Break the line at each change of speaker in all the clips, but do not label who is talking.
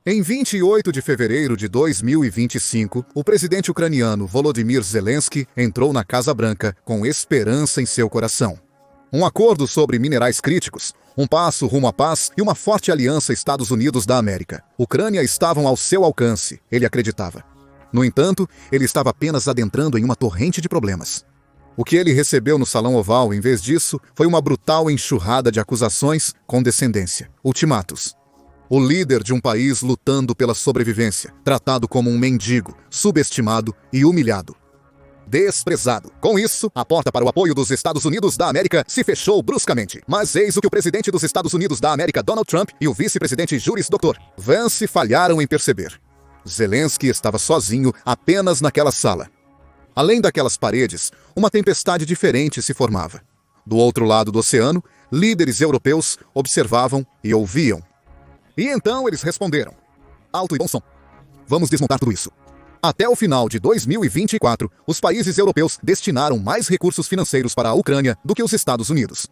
Em 28 de fevereiro de 2025, o presidente ucraniano Volodymyr Zelensky entrou na Casa Branca com esperança em seu coração. Um acordo sobre minerais críticos, um passo rumo à paz e uma forte aliança Estados Unidos da América. Ucrânia estavam ao seu alcance, ele acreditava. No entanto, ele estava apenas adentrando em uma torrente de problemas. O que ele recebeu no Salão Oval, em vez disso, foi uma brutal enxurrada de acusações, condescendência, ultimatos. O líder de um país lutando pela sobrevivência, tratado como um mendigo, subestimado e humilhado. Desprezado. Com isso, a porta para o apoio dos Estados Unidos da América se fechou bruscamente. Mas eis o que o presidente dos Estados Unidos da América, Donald Trump, e o vice-presidente Juris Dr. Vance falharam em perceber. Zelensky estava sozinho apenas naquela sala. Além daquelas paredes, uma tempestade diferente se formava. Do outro lado do oceano, líderes europeus observavam e ouviam. E então eles responderam: alto e bom som. Vamos desmontar tudo isso. Até o final de 2024, os países europeus destinaram mais recursos financeiros para a Ucrânia do que os Estados Unidos.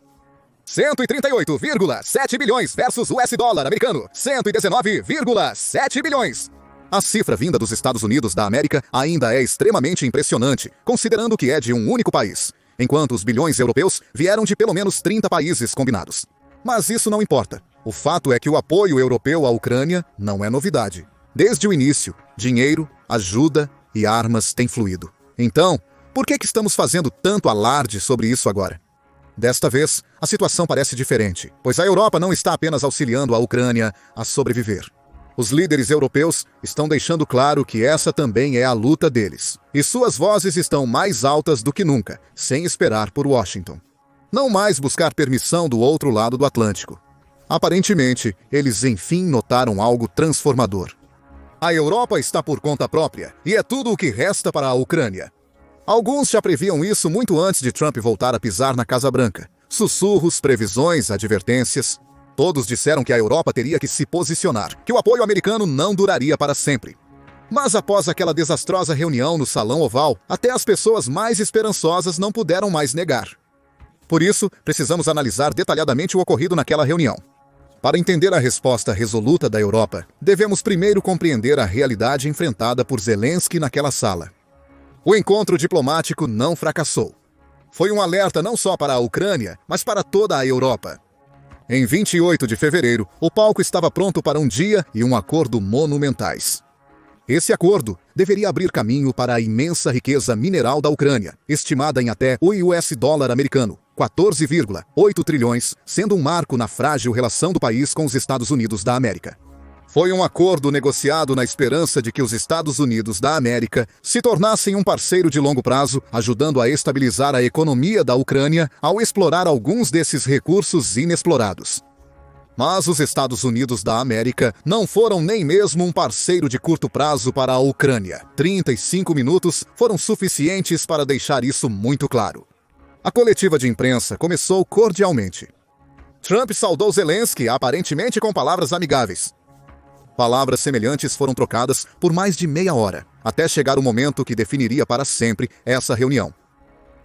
138,7 bilhões versus o US dólar americano, 119,7 bilhões. A cifra vinda dos Estados Unidos da América ainda é extremamente impressionante, considerando que é de um único país, enquanto os bilhões europeus vieram de pelo menos 30 países combinados. Mas isso não importa. O fato é que o apoio europeu à Ucrânia não é novidade. Desde o início, dinheiro, ajuda e armas têm fluído. Então, por que estamos fazendo tanto alarde sobre isso agora? Desta vez, a situação parece diferente, pois a Europa não está apenas auxiliando a Ucrânia a sobreviver. Os líderes europeus estão deixando claro que essa também é a luta deles. E suas vozes estão mais altas do que nunca, sem esperar por Washington. Não mais buscar permissão do outro lado do Atlântico. Aparentemente, eles enfim notaram algo transformador. A Europa está por conta própria, e é tudo o que resta para a Ucrânia. Alguns já previam isso muito antes de Trump voltar a pisar na Casa Branca. Sussurros, previsões, advertências. Todos disseram que a Europa teria que se posicionar, que o apoio americano não duraria para sempre. Mas após aquela desastrosa reunião no Salão Oval, até as pessoas mais esperançosas não puderam mais negar. Por isso, precisamos analisar detalhadamente o ocorrido naquela reunião. Para entender a resposta resoluta da Europa, devemos primeiro compreender a realidade enfrentada por Zelensky naquela sala. O encontro diplomático não fracassou. Foi um alerta não só para a Ucrânia, mas para toda a Europa. Em 28 de fevereiro, o palco estava pronto para um dia e um acordo monumentais. Esse acordo deveria abrir caminho para a imensa riqueza mineral da Ucrânia, estimada em até o US dólar americano, 14,8 trilhões, sendo um marco na frágil relação do país com os Estados Unidos da América. Foi um acordo negociado na esperança de que os Estados Unidos da América se tornassem um parceiro de longo prazo, ajudando a estabilizar a economia da Ucrânia ao explorar alguns desses recursos inexplorados. Mas os Estados Unidos da América não foram nem mesmo um parceiro de curto prazo para a Ucrânia. 35 minutos foram suficientes para deixar isso muito claro. A coletiva de imprensa começou cordialmente. Trump saudou Zelensky, aparentemente com palavras amigáveis. Palavras semelhantes foram trocadas por mais de meia hora, até chegar o momento que definiria para sempre essa reunião.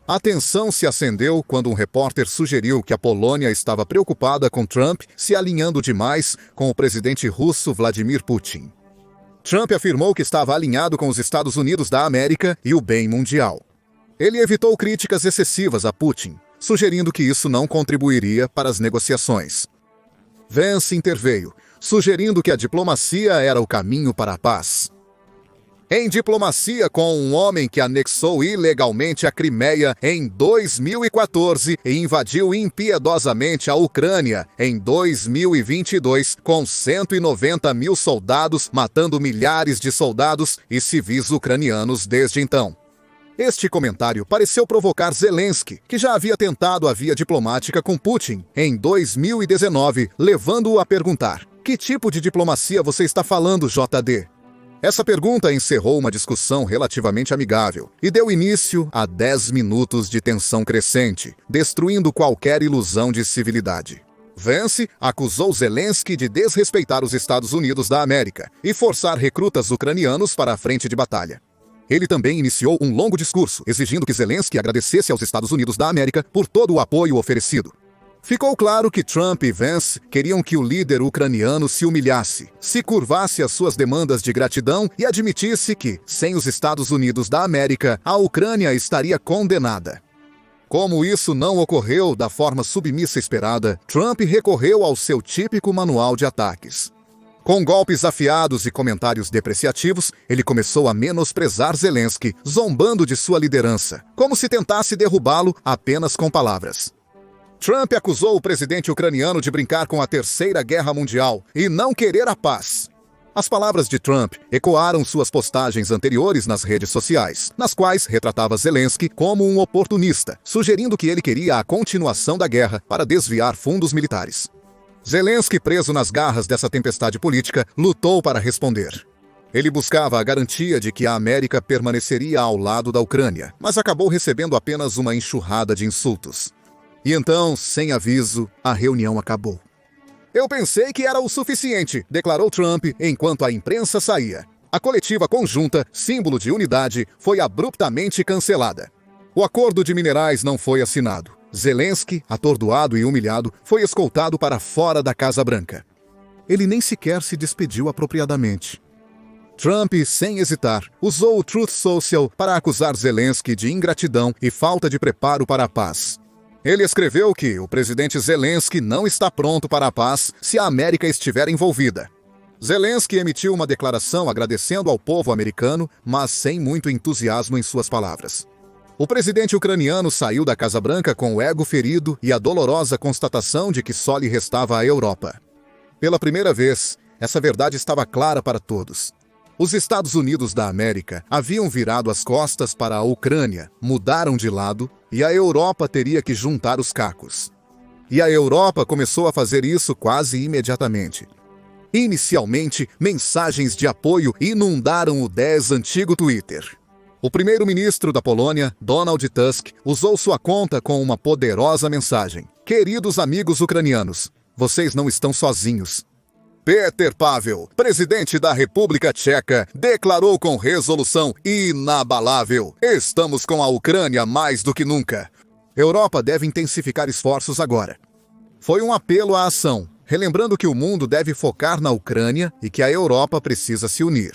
A tensão se acendeu quando um repórter sugeriu que a Polônia estava preocupada com Trump se alinhando demais com o presidente russo Vladimir Putin. Trump afirmou que estava alinhado com os Estados Unidos da América e o bem mundial. Ele evitou críticas excessivas a Putin, sugerindo que isso não contribuiria para as negociações. Vance interveio, sugerindo que a diplomacia era o caminho para a paz. Em diplomacia com um homem que anexou ilegalmente a Crimeia em 2014 e invadiu impiedosamente a Ucrânia em 2022 com 190 mil soldados, matando milhares de soldados e civis ucranianos desde então. Este comentário pareceu provocar Zelensky, que já havia tentado a via diplomática com Putin em 2019, levando-o a perguntar: que tipo de diplomacia você está falando, JD? Essa pergunta encerrou uma discussão relativamente amigável e deu início a 10 minutos de tensão crescente, destruindo qualquer ilusão de civilidade. Vance acusou Zelensky de desrespeitar os Estados Unidos da América e forçar recrutas ucranianos para a frente de batalha. Ele também iniciou um longo discurso, exigindo que Zelensky agradecesse aos Estados Unidos da América por todo o apoio oferecido. Ficou claro que Trump e Vance queriam que o líder ucraniano se humilhasse, se curvasse às suas demandas de gratidão e admitisse que, sem os Estados Unidos da América, a Ucrânia estaria condenada. Como isso não ocorreu da forma submissa esperada, Trump recorreu ao seu típico manual de ataques. Com golpes afiados e comentários depreciativos, ele começou a menosprezar Zelensky, zombando de sua liderança, como se tentasse derrubá-lo apenas com palavras. Trump acusou o presidente ucraniano de brincar com a Terceira Guerra Mundial e não querer a paz. As palavras de Trump ecoaram suas postagens anteriores nas redes sociais, nas quais retratava Zelensky como um oportunista, sugerindo que ele queria a continuação da guerra para desviar fundos militares. Zelensky, preso nas garras dessa tempestade política, lutou para responder. Ele buscava a garantia de que a América permaneceria ao lado da Ucrânia, mas acabou recebendo apenas uma enxurrada de insultos. E então, sem aviso, a reunião acabou. Eu pensei que era o suficiente, declarou Trump enquanto a imprensa saía. A coletiva conjunta, símbolo de unidade, foi abruptamente cancelada. O acordo de minerais não foi assinado. Zelensky, atordoado e humilhado, foi escoltado para fora da Casa Branca. Ele nem sequer se despediu apropriadamente. Trump, sem hesitar, usou o Truth Social para acusar Zelensky de ingratidão e falta de preparo para a paz. Ele escreveu que o presidente Zelensky não está pronto para a paz se a América estiver envolvida. Zelensky emitiu uma declaração agradecendo ao povo americano, mas sem muito entusiasmo em suas palavras. O presidente ucraniano saiu da Casa Branca com o ego ferido e a dolorosa constatação de que só lhe restava a Europa. Pela primeira vez, essa verdade estava clara para todos. Os Estados Unidos da América haviam virado as costas para a Ucrânia, mudaram de lado, e a Europa teria que juntar os cacos. E a Europa começou a fazer isso quase imediatamente. Inicialmente, mensagens de apoio inundaram o 10 antigo Twitter. O primeiro-ministro da Polônia, Donald Tusk, usou sua conta com uma poderosa mensagem. Queridos amigos ucranianos, vocês não estão sozinhos. Petr Pavel, presidente da República Tcheca, declarou com resolução inabalável: estamos com a Ucrânia mais do que nunca. Europa deve intensificar esforços agora. Foi um apelo à ação, relembrando que o mundo deve focar na Ucrânia e que a Europa precisa se unir.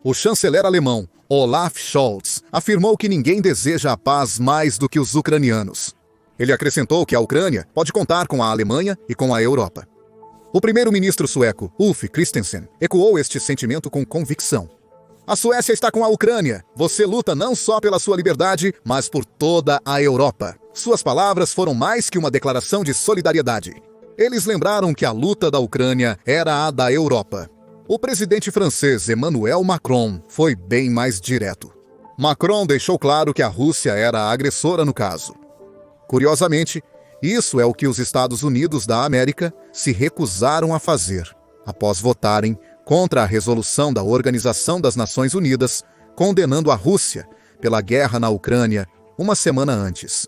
O chanceler alemão, Olaf Scholz, afirmou que ninguém deseja a paz mais do que os ucranianos. Ele acrescentou que a Ucrânia pode contar com a Alemanha e com a Europa. O primeiro-ministro sueco, Ulf Kristersson, ecoou este sentimento com convicção. A Suécia está com a Ucrânia. Você luta não só pela sua liberdade, mas por toda a Europa. Suas palavras foram mais que uma declaração de solidariedade. Eles lembraram que a luta da Ucrânia era a da Europa. O presidente francês Emmanuel Macron foi bem mais direto. Macron deixou claro que a Rússia era a agressora no caso. Curiosamente, isso é o que os Estados Unidos da América se recusaram a fazer, após votarem contra a resolução da Organização das Nações Unidas, condenando a Rússia pela guerra na Ucrânia uma semana antes.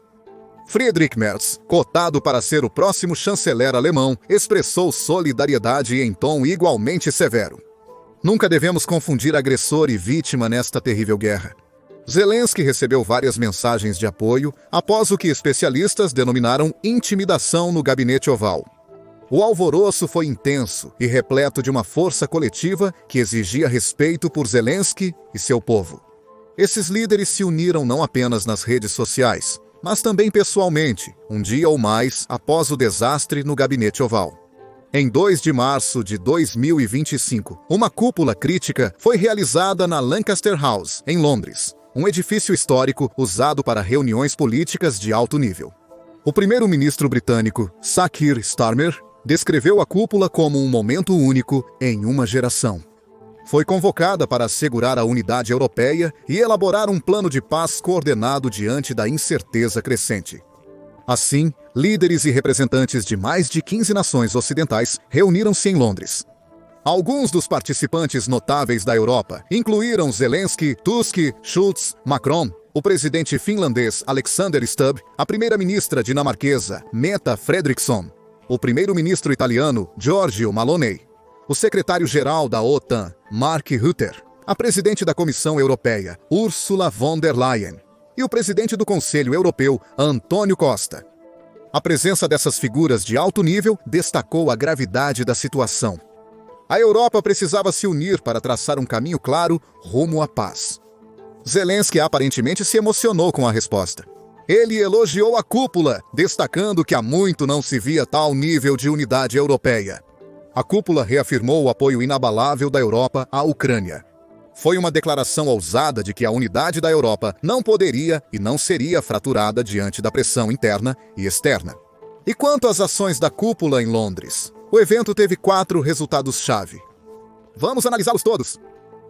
Friedrich Merz, cotado para ser o próximo chanceler alemão, expressou solidariedade em tom igualmente severo. Nunca devemos confundir agressor e vítima nesta terrível guerra. Zelensky recebeu várias mensagens de apoio após o que especialistas denominaram intimidação no gabinete oval. O alvoroço foi intenso e repleto de uma força coletiva que exigia respeito por Zelensky e seu povo. Esses líderes se uniram não apenas nas redes sociais, mas também pessoalmente, um dia ou mais após o desastre no gabinete oval. Em 2 de março de 2025, uma cúpula crítica foi realizada na Lancaster House, em Londres, um edifício histórico usado para reuniões políticas de alto nível. O primeiro-ministro britânico, Sir Keir Starmer, descreveu a cúpula como um momento único em uma geração. Foi convocada para assegurar a unidade europeia e elaborar um plano de paz coordenado diante da incerteza crescente. Assim, líderes e representantes de mais de 15 nações ocidentais reuniram-se em Londres. Alguns dos participantes notáveis da Europa incluíram Zelensky, Tusk, Schulz, Macron, o presidente finlandês Alexander Stubb, a primeira-ministra dinamarquesa Mette Frederiksen, o primeiro-ministro italiano Giorgio Meloni, o secretário-geral da OTAN Mark Rutte, a presidente da Comissão Europeia Ursula von der Leyen e o presidente do Conselho Europeu Antônio Costa. A presença dessas figuras de alto nível destacou a gravidade da situação. A Europa precisava se unir para traçar um caminho claro rumo à paz. Zelensky aparentemente se emocionou com a resposta. Ele elogiou a cúpula, destacando que há muito não se via tal nível de unidade europeia. A cúpula reafirmou o apoio inabalável da Europa à Ucrânia. Foi uma declaração ousada de que a unidade da Europa não poderia e não seria fraturada diante da pressão interna e externa. E quanto às ações da cúpula em Londres? O evento teve 4 resultados-chave. Vamos analisá-los todos.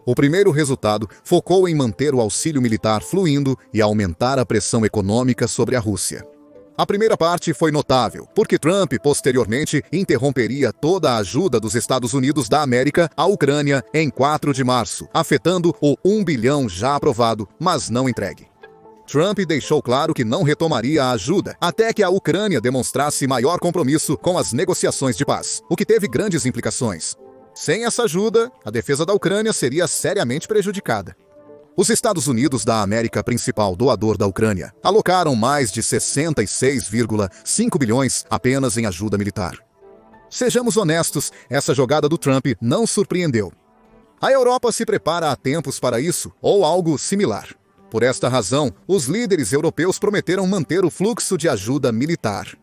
O primeiro resultado focou em manter o auxílio militar fluindo e aumentar a pressão econômica sobre a Rússia. A primeira parte foi notável, porque Trump posteriormente interromperia toda a ajuda dos Estados Unidos da América à Ucrânia em 4 de março, afetando o 1 bilhão já aprovado, mas não entregue. Trump deixou claro que não retomaria a ajuda até que a Ucrânia demonstrasse maior compromisso com as negociações de paz, o que teve grandes implicações. Sem essa ajuda, a defesa da Ucrânia seria seriamente prejudicada. Os Estados Unidos da América, principal doador da Ucrânia, alocaram mais de 66,5 bilhões apenas em ajuda militar. Sejamos honestos, essa jogada do Trump não surpreendeu. A Europa se prepara há tempos para isso, ou algo similar. Por esta razão, os líderes europeus prometeram manter o fluxo de ajuda militar.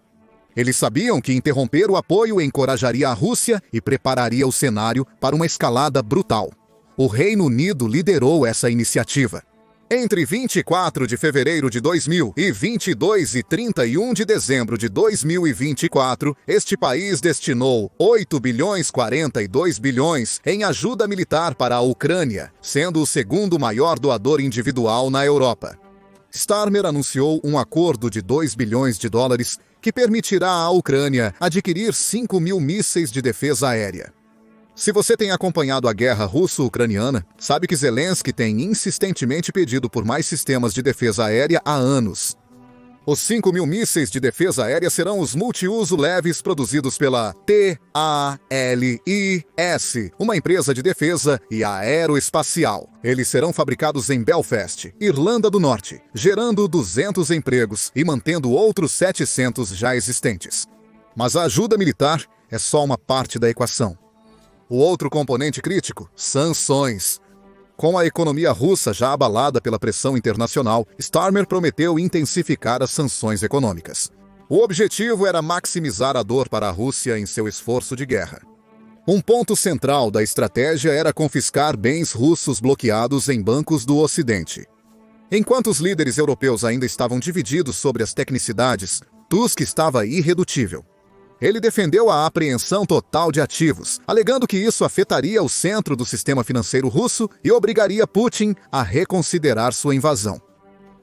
Eles sabiam que interromper o apoio encorajaria a Rússia e prepararia o cenário para uma escalada brutal. O Reino Unido liderou essa iniciativa. Entre 24 de fevereiro de 2000 e 22 e 31 de dezembro de 2024, este país destinou 8 bilhões 42 bilhões em ajuda militar para a Ucrânia, sendo o segundo maior doador individual na Europa. Starmer anunciou um acordo de 2 bilhões de dólares que permitirá à Ucrânia adquirir 5 mil mísseis de defesa aérea. Se você tem acompanhado a guerra russo-ucraniana, sabe que Zelensky tem insistentemente pedido por mais sistemas de defesa aérea há anos. Os 5 mil mísseis de defesa aérea serão os multiuso leves produzidos pela TALIS, uma empresa de defesa e aeroespacial. Eles serão fabricados em Belfast, Irlanda do Norte, gerando 200 empregos e mantendo outros 700 já existentes. Mas a ajuda militar é só uma parte da equação. O outro componente crítico, sanções. Com a economia russa já abalada pela pressão internacional, Starmer prometeu intensificar as sanções econômicas. O objetivo era maximizar a dor para a Rússia em seu esforço de guerra. Um ponto central da estratégia era confiscar bens russos bloqueados em bancos do Ocidente. Enquanto os líderes europeus ainda estavam divididos sobre as tecnicidades, Tusk estava irredutível. Ele defendeu a apreensão total de ativos, alegando que isso afetaria o centro do sistema financeiro russo e obrigaria Putin a reconsiderar sua invasão.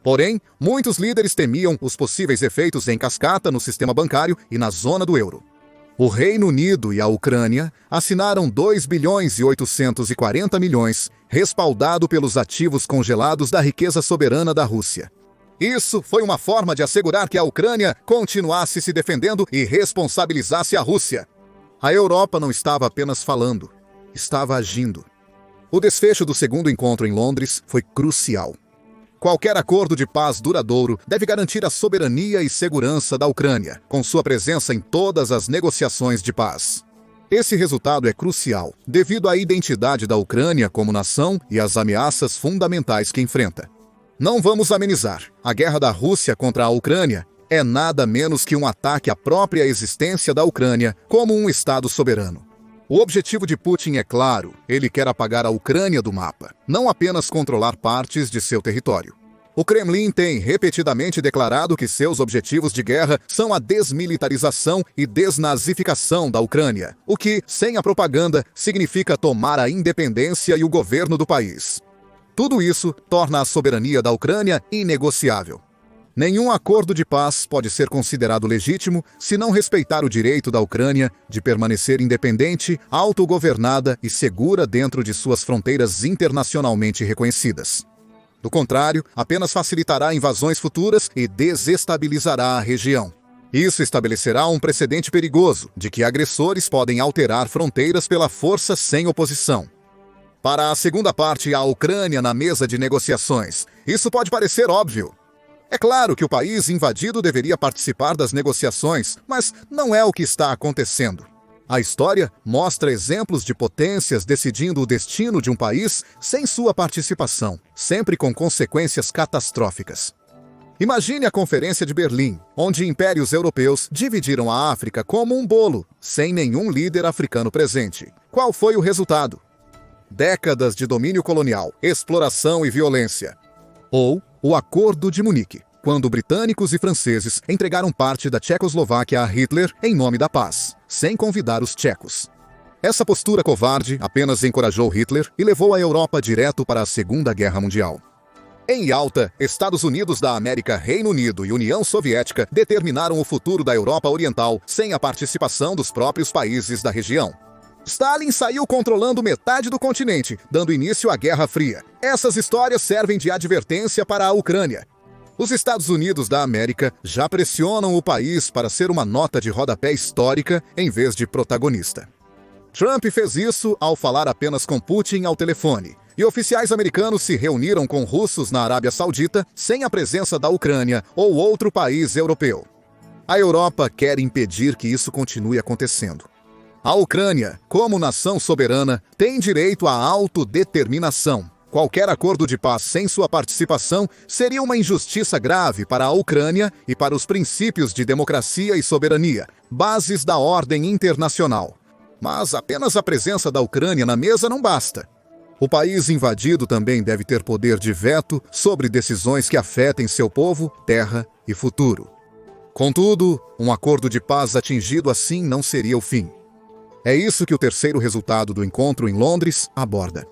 Porém, muitos líderes temiam os possíveis efeitos em cascata no sistema bancário e na zona do euro. O Reino Unido e a Ucrânia assinaram 2 bilhões e 840 milhões, respaldado pelos ativos congelados da riqueza soberana da Rússia. Isso foi uma forma de assegurar que a Ucrânia continuasse se defendendo e responsabilizasse a Rússia. A Europa não estava apenas falando, estava agindo. O desfecho do segundo encontro em Londres foi crucial. Qualquer acordo de paz duradouro deve garantir a soberania e segurança da Ucrânia, com sua presença em todas as negociações de paz. Esse resultado é crucial, devido à identidade da Ucrânia como nação e às ameaças fundamentais que enfrenta. Não vamos amenizar. A guerra da Rússia contra a Ucrânia é nada menos que um ataque à própria existência da Ucrânia como um Estado soberano. O objetivo de Putin é claro, ele quer apagar a Ucrânia do mapa, não apenas controlar partes de seu território. O Kremlin tem repetidamente declarado que seus objetivos de guerra são a desmilitarização e desnazificação da Ucrânia, o que, sem a propaganda, significa tomar a independência e o governo do país. Tudo isso torna a soberania da Ucrânia inegociável. Nenhum acordo de paz pode ser considerado legítimo se não respeitar o direito da Ucrânia de permanecer independente, autogovernada e segura dentro de suas fronteiras internacionalmente reconhecidas. Do contrário, apenas facilitará invasões futuras e desestabilizará a região. Isso estabelecerá um precedente perigoso de que agressores podem alterar fronteiras pela força sem oposição. Para a segunda parte, a Ucrânia na mesa de negociações. Isso pode parecer óbvio. É claro que o país invadido deveria participar das negociações, mas não é o que está acontecendo. A história mostra exemplos de potências decidindo o destino de um país sem sua participação, sempre com consequências catastróficas. Imagine a Conferência de Berlim, onde impérios europeus dividiram a África como um bolo, sem nenhum líder africano presente. Qual foi o resultado? Décadas de domínio colonial, exploração e violência. Ou o Acordo de Munique, quando britânicos e franceses entregaram parte da Tchecoslováquia a Hitler em nome da paz, sem convidar os tchecos. Essa postura covarde apenas encorajou Hitler e levou a Europa direto para a Segunda Guerra Mundial. Em Yalta, Estados Unidos da América, Reino Unido e União Soviética determinaram o futuro da Europa Oriental sem a participação dos próprios países da região. Stalin saiu controlando metade do continente, dando início à Guerra Fria. Essas histórias servem de advertência para a Ucrânia. Os Estados Unidos da América já pressionam o país para ser uma nota de rodapé histórica em vez de protagonista. Trump fez isso ao falar apenas com Putin ao telefone, e oficiais americanos se reuniram com russos na Arábia Saudita sem a presença da Ucrânia ou outro país europeu. A Europa quer impedir que isso continue acontecendo. A Ucrânia, como nação soberana, tem direito à autodeterminação. Qualquer acordo de paz sem sua participação seria uma injustiça grave para a Ucrânia e para os princípios de democracia e soberania, bases da ordem internacional. Mas apenas a presença da Ucrânia na mesa não basta. O país invadido também deve ter poder de veto sobre decisões que afetem seu povo, terra e futuro. Contudo, um acordo de paz atingido assim não seria o fim. É isso que o terceiro resultado do encontro em Londres aborda.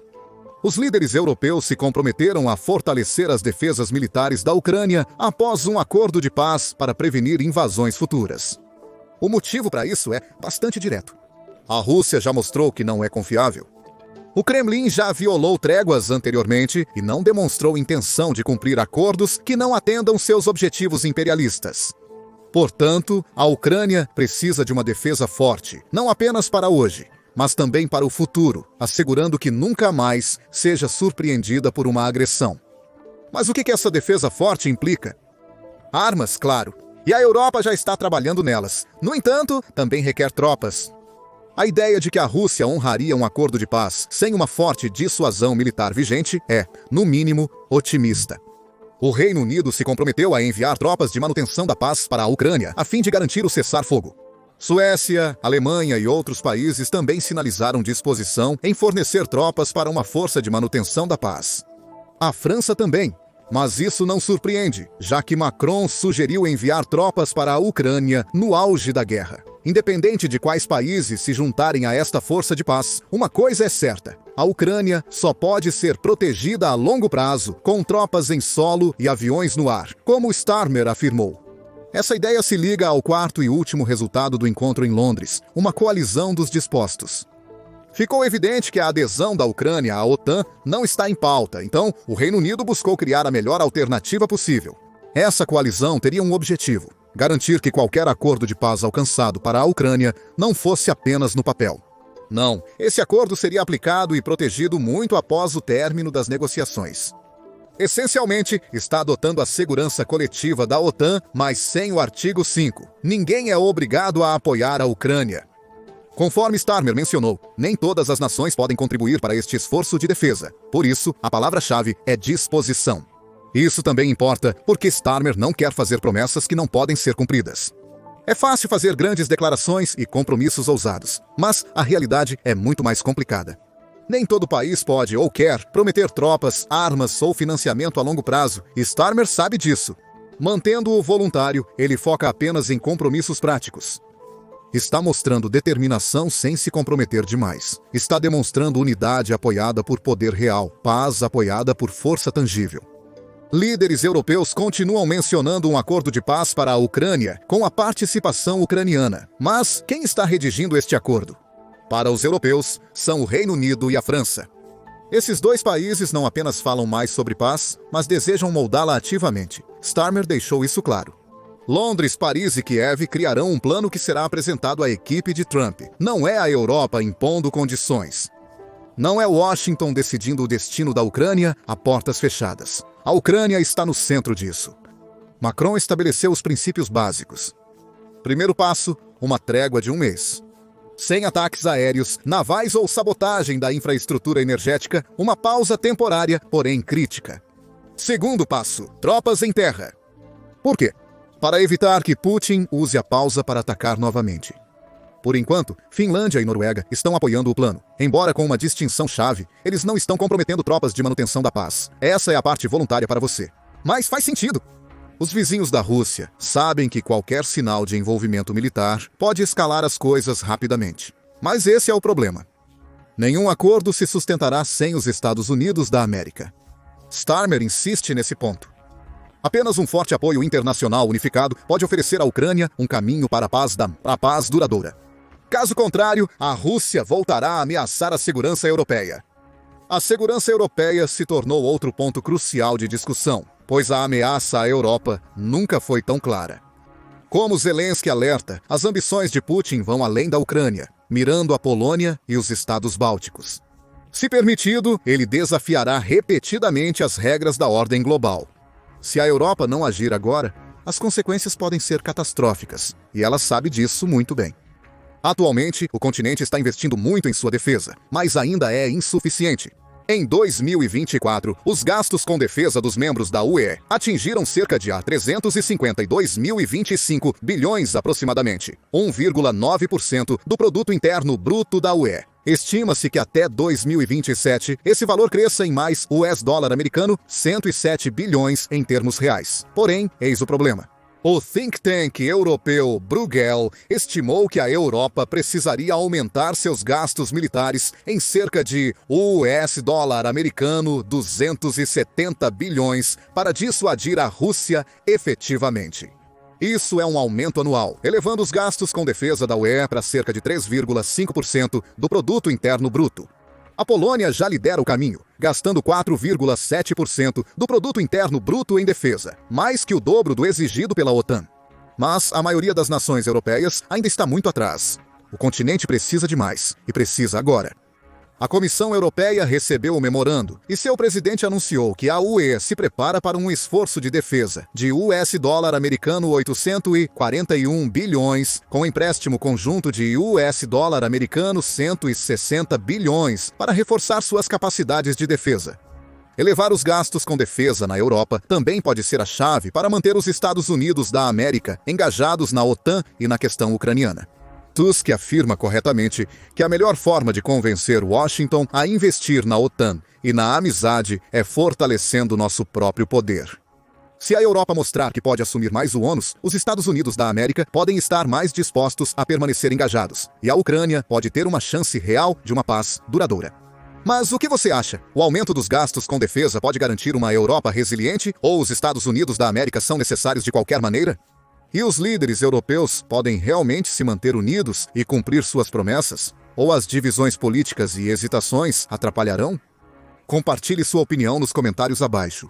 Os líderes europeus se comprometeram a fortalecer as defesas militares da Ucrânia após um acordo de paz para prevenir invasões futuras. O motivo para isso é bastante direto. A Rússia já mostrou que não é confiável. O Kremlin já violou tréguas anteriormente e não demonstrou intenção de cumprir acordos que não atendam seus objetivos imperialistas. Portanto, a Ucrânia precisa de uma defesa forte, não apenas para hoje, mas também para o futuro, assegurando que nunca mais seja surpreendida por uma agressão. Mas o que essa defesa forte implica? Armas, claro, e a Europa já está trabalhando nelas. No entanto, também requer tropas. A ideia de que a Rússia honraria um acordo de paz sem uma forte dissuasão militar vigente é, no mínimo, otimista. O Reino Unido se comprometeu a enviar tropas de manutenção da paz para a Ucrânia, a fim de garantir o cessar-fogo. Suécia, Alemanha e outros países também sinalizaram disposição em fornecer tropas para uma força de manutenção da paz. A França também, mas isso não surpreende, já que Macron sugeriu enviar tropas para a Ucrânia no auge da guerra. Independente de quais países se juntarem a esta força de paz, uma coisa é certa: a Ucrânia só pode ser protegida a longo prazo com tropas em solo e aviões no ar, como Starmer afirmou. Essa ideia se liga ao quarto e último resultado do encontro em Londres, uma coalizão dos dispostos. Ficou evidente que a adesão da Ucrânia à OTAN não está em pauta, então o Reino Unido buscou criar a melhor alternativa possível. Essa coalizão teria um objetivo: garantir que qualquer acordo de paz alcançado para a Ucrânia não fosse apenas no papel. Não, esse acordo seria aplicado e protegido muito após o término das negociações. Essencialmente, está adotando a segurança coletiva da OTAN, mas sem o artigo 5. Ninguém é obrigado a apoiar a Ucrânia. Conforme Starmer mencionou, nem todas as nações podem contribuir para este esforço de defesa. Por isso, a palavra-chave é disposição. Isso também importa, porque Starmer não quer fazer promessas que não podem ser cumpridas. É fácil fazer grandes declarações e compromissos ousados, mas a realidade é muito mais complicada. Nem todo país pode ou quer prometer tropas, armas ou financiamento a longo prazo, e Starmer sabe disso. Mantendo-o voluntário, ele foca apenas em compromissos práticos. Está mostrando determinação sem se comprometer demais. Está demonstrando unidade apoiada por poder real, paz apoiada por força tangível. Líderes europeus continuam mencionando um acordo de paz para a Ucrânia com a participação ucraniana. Mas quem está redigindo este acordo? Para os europeus, são o Reino Unido e a França. Esses dois países não apenas falam mais sobre paz, mas desejam moldá-la ativamente. Starmer deixou isso claro. Londres, Paris e Kiev criarão um plano que será apresentado à equipe de Trump. Não é a Europa impondo condições. Não é Washington decidindo o destino da Ucrânia a portas fechadas. A Ucrânia está no centro disso. Macron estabeleceu os princípios básicos. Primeiro passo, uma trégua de 1 mês. Sem ataques aéreos, navais ou sabotagem da infraestrutura energética, uma pausa temporária, porém crítica. Segundo passo, tropas em terra. Por quê? Para evitar que Putin use a pausa para atacar novamente. Por enquanto, Finlândia e Noruega estão apoiando o plano. Embora com uma distinção-chave, eles não estão comprometendo tropas de manutenção da paz. Essa é a parte voluntária para você. Mas faz sentido. Os vizinhos da Rússia sabem que qualquer sinal de envolvimento militar pode escalar as coisas rapidamente. Mas esse é o problema. Nenhum acordo se sustentará sem os Estados Unidos da América. Starmer insiste nesse ponto. Apenas um forte apoio internacional unificado pode oferecer à Ucrânia um caminho para a paz duradoura. Caso contrário, a Rússia voltará a ameaçar a segurança europeia. A segurança europeia se tornou outro ponto crucial de discussão, pois a ameaça à Europa nunca foi tão clara. Como Zelensky alerta, as ambições de Putin vão além da Ucrânia, mirando a Polônia e os estados bálticos. Se permitido, ele desafiará repetidamente as regras da ordem global. Se a Europa não agir agora, as consequências podem ser catastróficas, e ela sabe disso muito bem. Atualmente, o continente está investindo muito em sua defesa, mas ainda é insuficiente. Em 2024, os gastos com defesa dos membros da UE atingiram cerca de 352.025 bilhões aproximadamente, 1,9% do produto interno bruto da UE. Estima-se que até 2027, esse valor cresça em mais US$ americano 107 bilhões em termos reais. Porém, eis o problema. O think tank europeu Bruegel estimou que a Europa precisaria aumentar seus gastos militares em cerca de US$ americano 270 bilhões para dissuadir a Rússia efetivamente. Isso é um aumento anual, elevando os gastos com defesa da UE para cerca de 3,5% do produto interno bruto. A Polônia já lidera o caminho, gastando 4,7% do produto interno bruto em defesa, mais que o dobro do exigido pela OTAN. Mas a maioria das nações europeias ainda está muito atrás. O continente precisa de mais, e precisa agora. A Comissão Europeia recebeu o memorando, e seu presidente anunciou que a UE se prepara para um esforço de defesa de US$ americano 841 bilhões, com empréstimo conjunto de US$ americano 160 bilhões, para reforçar suas capacidades de defesa. Elevar os gastos com defesa na Europa também pode ser a chave para manter os Estados Unidos da América engajados na OTAN e na questão ucraniana. Tusk afirma corretamente que a melhor forma de convencer Washington a investir na OTAN e na amizade é fortalecendo nosso próprio poder. Se a Europa mostrar que pode assumir mais o ônus, os Estados Unidos da América podem estar mais dispostos a permanecer engajados, e a Ucrânia pode ter uma chance real de uma paz duradoura. Mas o que você acha? O aumento dos gastos com defesa pode garantir uma Europa resiliente, ou os Estados Unidos da América são necessários de qualquer maneira? E os líderes europeus podem realmente se manter unidos e cumprir suas promessas? Ou as divisões políticas e hesitações atrapalharão? Compartilhe sua opinião nos comentários abaixo.